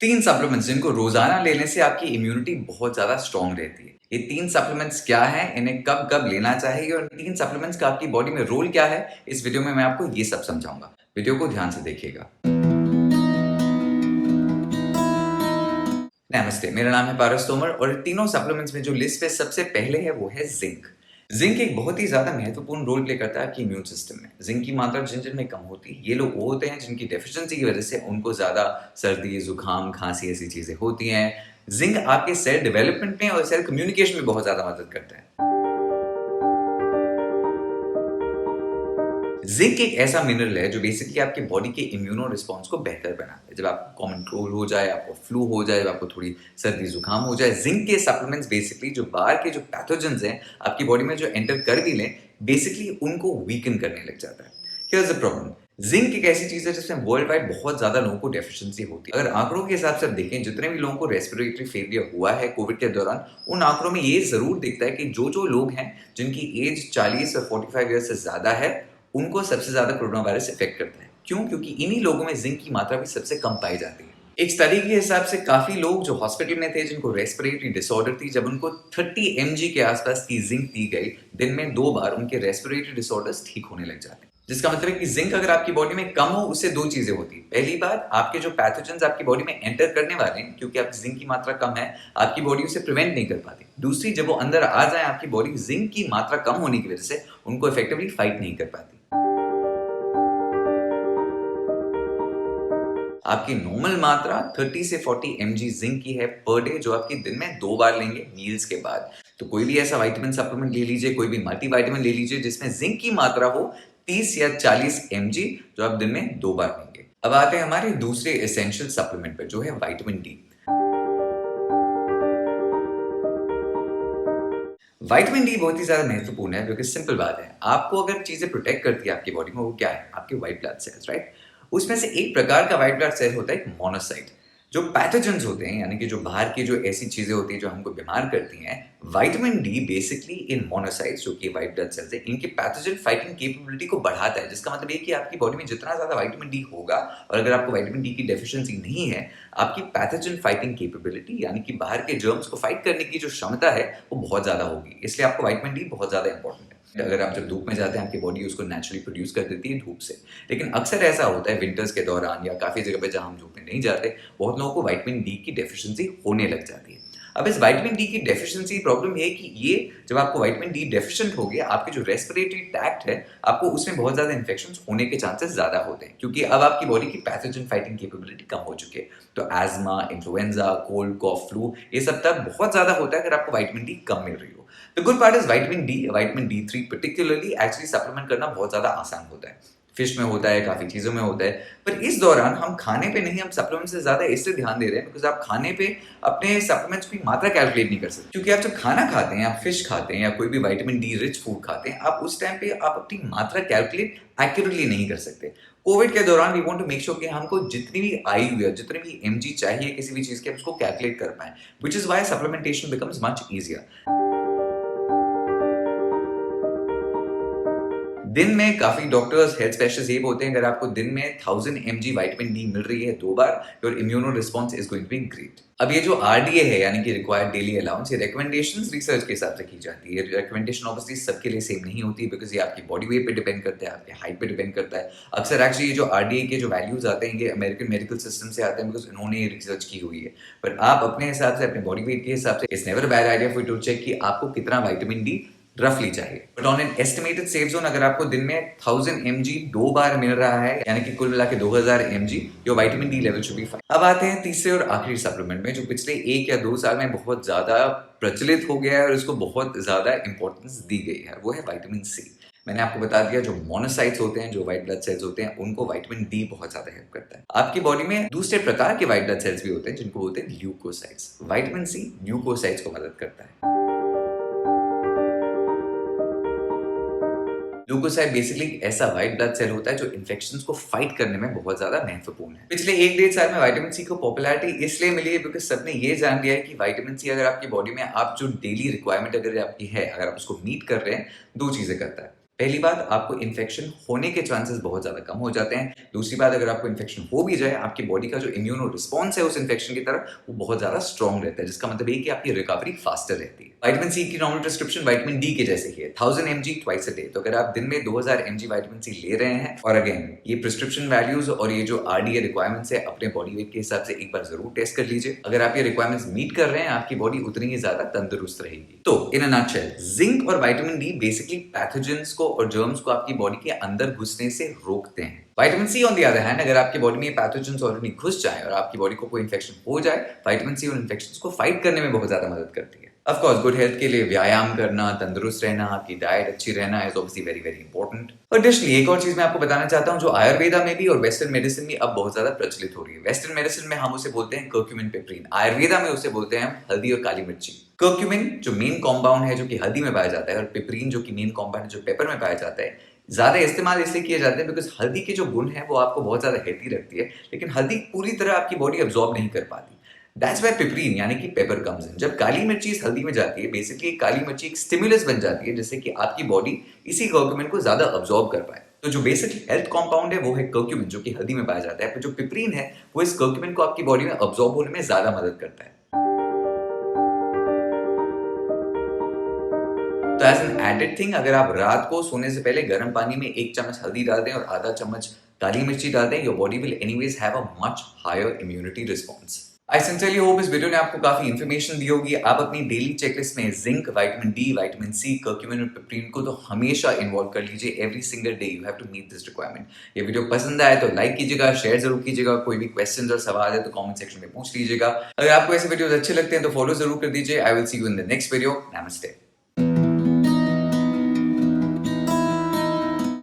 3 supplements जिनको रोजाना लेने से आपकी इम्यूनिटी बहुत ज्यादा स्ट्रांग रहती है। ये 3 सप्लीमेंट्स क्या हैं, इन्हें कब-कब लेना चाहिए और 3 सप्लीमेंट्स का आपकी बॉडी में रोल क्या है, इस वीडियो में मैं आपको ये सब समझाऊंगा। वीडियो को ध्यान से देखिएगा। नमस्ते, मेरा नाम है पारस तोमर और तीनों सप्लीमेंट्स में जो लिस्ट पे सबसे पहले है वो है जिंक। जिंक एक बहुत ही ज्यादा महत्वपूर्ण रोल प्ले करता है आपकी इम्यून सिस्टम में। जिंक की मात्रा जिन में कम होती है, ये लोग वो होते हैं जिनकी डेफिशिएंसी की वजह से उनको ज्यादा सर्दी, जुकाम, खांसी ऐसी चीजें होती हैं। जिंक आपके सेल डेवलपमेंट में और सेल कम्युनिकेशन में बहुत ज्यादा मदद करता है। जिंक एक ऐसा मिनरल है जो बेसिकली आपके बॉडी के इम्यूनो रिस्पॉन्स को बेहतर बनाता है। जब आपको कॉमन कोल्ड हो जाए, आपको फ्लू हो जाए, जब आपको थोड़ी सर्दी जुकाम हो जाए, जिंक के सप्लीमेंट्स बेसिकली जो बाहर के जो पैथोजेंस हैं आपकी बॉडी में जो एंटर कर भी लें, बेसिकली उनको वीकन करने लग जाता है। हियर्स द प्रॉब्लम, जिंक एक ऐसी चीज है जिसमें वर्ल्ड वाइड बहुत ज्यादा लोगों को डेफिशिएंसी होती है। अगर आंकड़ों के हिसाब से आप देखें, जितने भी लोगों को रेस्पिरेटरी फेलियर हुआ है कोविड के दौरान, उन आंकड़ों में ये जरूर दिखता है कि जो लोग हैं जिनकी एज 40 और 45 ईयर से ज्यादा है, उनको सबसे ज्यादा कोरोना वायरस इफेक्ट करता है। क्यों? क्योंकि इन्हीं लोगों में जिंक की मात्रा भी सबसे कम पाई जाती है। एक स्टडी के हिसाब से काफी लोग जो हॉस्पिटल में थे, जिनको रेस्पिरेटरी डिसऑर्डर थी, जब उनको 30 mg के आसपास की जिंक दी गई, दिन में 2 बार उनके रेस्पिरेटरी डिसऑर्डर्स ठीक होने लग जाते हैं। जिसका मतलब है कि जिंक अगर आपकी बॉडी में कम हो, उससे 2 चीजें होती है। पहली बात, आपके जो पैथोजेंस आपकी बॉडी में एंटर करने वाले हैं, क्योंकि आपकी जिंक की मात्रा कम है, आपकी बॉडी उसे प्रिवेंट नहीं कर पाती। दूसरी, जब वो अंदर आ जाए, आपकी बॉडी जिंक की मात्रा कम होने की वजह से उनको इफेक्टिवली फाइट नहीं कर पाती। आपकी नॉर्मल मात्रा 30 से 40 mg जिंक की है पर डे, जो आपकी दिन में 2 बार लेंगे मील्स के बाद। तो कोई भी ऐसा विटामिन सप्लीमेंट ले लीजिए, कोई भी मल्टीविटामिन ले लीजिए जिसमें जिंक की मात्रा हो 30 या 40 mg, जो आप दिन में 2 बार लेंगे। अब आते हैं हमारे दूसरे एसेंशियल सप्लीमेंट पर, जो है विटामिन डी। विटामिन डी बहुत ही ज्यादा महत्वपूर्ण है, क्योंकि सिंपल बात है, आपको अगर चीजें प्रोटेक्ट करती है आपकी बॉडी में, वो क्या है? आपके व्हाइट ब्लड सेल्स, राइट? उसमें से एक प्रकार का व्हाइट ब्लड सेल होता है एक मोनोसाइट। जो पैथोजेंस होते हैं, यानी कि जो बाहर की जो ऐसी चीजें होती हैं जो हमको बीमार करती हैं, विटामिन डी बेसिकली इन मोनोसाइट्स, जो कि व्हाइट ब्लड सेल्स है, इनकी पैथोजन फाइटिंग कैपेबिलिटी को बढ़ाता है। जिसका मतलब ये कि आपकी बॉडी में जितना ज्यादा विटामिन डी होगा, और अगर आपको विटामिन डी की डेफिशिएंसी नहीं है, आपकी पैथोजन फाइटिंग कैपेबिलिटी, यानी कि बाहर के जर्म्स को फाइट करने की जो क्षमता है, वो बहुत ज्यादा होगी। इसलिए आपको विटामिन डी बहुत ज्यादा इंपॉर्टेंट है। अगर आप जब धूप में जाते हैं, आपकी बॉडी उसको नेचुरली प्रोड्यूस कर देती है धूप से। लेकिन अक्सर ऐसा होता है विंटर्स के दौरान, या काफी जगह पे जहां हम धूप में नहीं जाते, बहुत लोगों को विटामिन डी की डेफिशिएंसी होने लग जाती है। अब इस विटामिन डी की डेफिशिएंसी प्रॉब्लम ये है कि ये जब आपको विटामिन डी डेफिशिएंट हो गया, आपके जो रेस्पिरेटरी ट्रैक्ट है, आपको उसमें बहुत ज्यादा इन्फेक्शंस होने के चांसेस ज्यादा होते हैं, क्योंकि अब आपकी बॉडी की पैथोजन फाइटिंग कैपेबिलिटी कम हो चुकी है। तो एस्मा, इन्फ्लुएंजा, कोल्ड, कॉफ, फ्लू, ये सब तब बहुत ज्यादा होता है अगर आपको विटामिन डी कम मिल रही हो। The good part is vitamin D, vitamin D 3 particularly actually supplement करना बहुत ज्यादा आसान होता है। फिश में होता है, काफी चीजों में होता है, पर इस दौरान हम खाने पे नहीं, हम सप्लीमेंट से ज्यादा इसलिए ध्यान दे रहे हैं बिकॉज आप खाने पे अपने सप्लीमेंट्स की मात्रा कैलकुलेट नहीं कर सकते। क्योंकि आप जब खाना खाते हैं, आप फिश खाते हैं या कोई भी विटामिन डी रिच फूड खाते हैं, आप उस टाइम पे आप अपनी मात्रा कैलकुलेट एक्यूरेटली नहीं कर सकते। कोविड के दौरान we want to make sure कि हमको जितनी भी आयु या जितने भी एमजी चाहिए किसी भी चीज के, उसको कैलकुलेट कर पाए, which is why supplementation becomes much easier. दिन में काफी डॉक्टर्स, हेल्थ स्पेशलिस्ट ये बोलते हैं, अगर आपको दिन में 1000 mg विटामिन डी मिल रही है 2 बार, your immuno response is going to be great. अब ये जो आरडीए है, यानी कि रिक्वायर्ड डेली अलाउंस, ये रिकमेंडेशंस रिसर्च के हिसाब से की जाती है। रिकमेंडेशन ऑब्वियसली सबके लिए सेम नहीं होती, बिकॉज ये आपकी बॉडी वेट पे डिपेंड करता है, आपके हाइट पे डिपेंड करता है। अक्सर एक्चुअली ये जो आरडीए के जो वैल्यूज आते हैं, ये अमेरिकन मेडिकल सिस्टम से आते हैं, बिकॉज इन्होंने रिसर्च की हुई है। पर आप अपने हिसाब से, अपने बॉडी वेट के हिसाब से, it's never bad idea for you to check कि आपको कितना विटामिन डी रफली चाहिए। But on an estimated safe zone, अगर आपको दिन में 1000 mg 2 बार मिल रहा है, यानी कि कुल मिला के 2000 mg, your vitamin D level should be fine. अब आते हैं तीसरे और आखिरी सप्लीमेंट में, जो पिछले 1 या 2 साल में बहुत ज्यादा प्रचलित हो गया है और इसको बहुत ज्यादा इंपॉर्टेंस दी गई है, वो है विटामिन सी। मैंने आपको बता दिया, जो मोनोसाइट्स होते हैं, जो व्हाइट ब्लड सेल्स होते हैं, उनको विटामिन डी बहुत ज्यादा हेल्प करता है। आपकी बॉडी में दूसरे प्रकार के व्हाइट ब्लड सेल्स भी होते हैं, जिनको बोलते हैं ल्यूकोसाइट्स। विटामिन सी ल्यूकोसाइट्स को मदद करता है। ल्यूकोसाइट बेसिकली ऐसा व्हाइट ब्लड सेल होता है जो इन्फेक्शंस को फाइट करने में बहुत ज्यादा महत्वपूर्ण है। पिछले 1-1.5 साल में विटामिन सी को पॉपुलैरिटी इसलिए मिली है बिकॉज सबने ये जान लिया है कि विटामिन सी अगर आपकी बॉडी में, आप जो डेली रिक्वायरमेंट अगर आपकी है, अगर आप उसको मीट कर रहे हैं, 2 चीजें करता है। पहली बात, आपको इन्फेक्शन होने के चांसेस बहुत ज़्यादा कम हो जाते हैं। दूसरी बात, अगर आपको इन्फेक्शन हो भी जाए, आपकी बॉडी का जो इम्यूनो रिस्पॉन्स है उस इन्फेक्शन की तरफ, वो बहुत ज़्यादा स्ट्रॉन्ग रहता है, जिसका मतलब ये कि आपकी रिकवरी फास्टर रहती है। विटामिन सी की नॉर्मल प्रिस्क्रिप्शन विटामिन डी के जैसे ही है, 1000 mg ट्वाइस अ डे। तो अगर आप दिन में 2000 mg विटामिन सी ले रहे हैं, और अगेन ये प्रिस्क्रिप्शन वैल्यूज और ये जो आरडीए रिक्वायरमेंट्स है अपने बॉडी वेट के हिसाब से एक बार जरूर टेस्ट कर लीजिए। अगर आप ये रिक्वायरमेंट्स मीट कर रहे हैं, आपकी बॉडी उतनी ही ज्यादा तंदुरुस्त रहेगी। तो इन अ नटशेल, जिंक और विटामिन डी बेसिकली पैथोजेंस को और जर्म्स को आपकी बॉडी के अंदर घुसने से रोकते हैं। Vitamin C on the other hand, अगर आपकी बॉडी में पैथोजेंस ऑलरेडी घुस जाए और आपकी बॉडी को कोई इन्फेक्शन हो जाए, विटामिन सी उन इन्फेक्शंस को फाइट करने में बहुत ज्यादा मदद करती है। ऑफ कोर्स गुड हेल्थ के लिए व्यायाम करना, तंदुरुस्त रहना, आपकी डाइट अच्छी रहना is obviously very very important. Additionally एक और चीज मैं आपको बताना चाहता हूं, जो आयुर्वेदा में भी और वेस्टर्न मेडिसिन में अब बहुत ज्यादा प्रचलित हो रही है। वेस्टर्न मेडिसिन में हम उसे बोलते हैं कर्क्यूमिन पिपरीन, आयुर्वेदा में उसे बोलते हैं हम हल्दी और काली मिर्ची। कर्क्यूमिन जो मेन कॉम्पाउंड है जो कि हल्दी में पाया जाता है, और पिपरीन जो कि मेन कॉम्पाउंड है जो पेपर में पाया जाता है, ज्यादा इस्तेमाल इसलिए किए जाते हैं बिकॉज हल्दी के जो गुण है वो आपको बहुत ज्यादा हेल्दी रखती है, लेकिन हल्दी पूरी तरह आपकी बॉडी अब्सॉर्ब नहीं कर पाती। दैट्स वाई पिपरीन यानी कि पेपर कम्स इन। जब काली मिर्ची इस हल्दी में जाती है, बेसिकली काली मिर्ची एक स्टिमुलस बन जाती है जिससे कि आपकी बॉडी इसी कर्क्यूमिन को ज्यादा अब्सॉर्ब कर पाए। तो जो बेसिकली हेल्थ कंपाउंड है वो है कर्क्यूमिन, जो कि हल्दी में पाया जाता है, पर जो पिपरीन है वो इस कर्क्यूमिन को आपकी बॉडी में अब्सॉर्ब होने में ज्यादा मदद करता है। तो एज एन एडेड थिंग, अगर आप रात को सोने से पहले गर्म पानी में 1 चम्मच हल्दी डाल दें और आधा चम्मच काली मिर्ची डाल दें, your body will anyways have a much higher immunity response. I sincerely hope इस वीडियो ने आपको काफी इन्फॉर्मेशन दी होगी। आप अपनी डेली चेकलिस्ट में zinc, vitamin D, vitamin C, curcumin और पिपरीन को तो हमेशा इन्वॉल्व कर लीजिए। Every single day you have to meet this requirement. ये वीडियो पसंद आए तो लाइक कीजिएगा, शेयर जरूर कीजिएगा। कोई भी क्वेश्चन और सवाल है तो कमेंट सेक्शन में पूछ लीजिएगा। अगर आपको ऐसे वीडियोस अच्छे लगते हैं तो फॉलो जरूर कर दीजिए। I will see you in the next video. नमस्ते।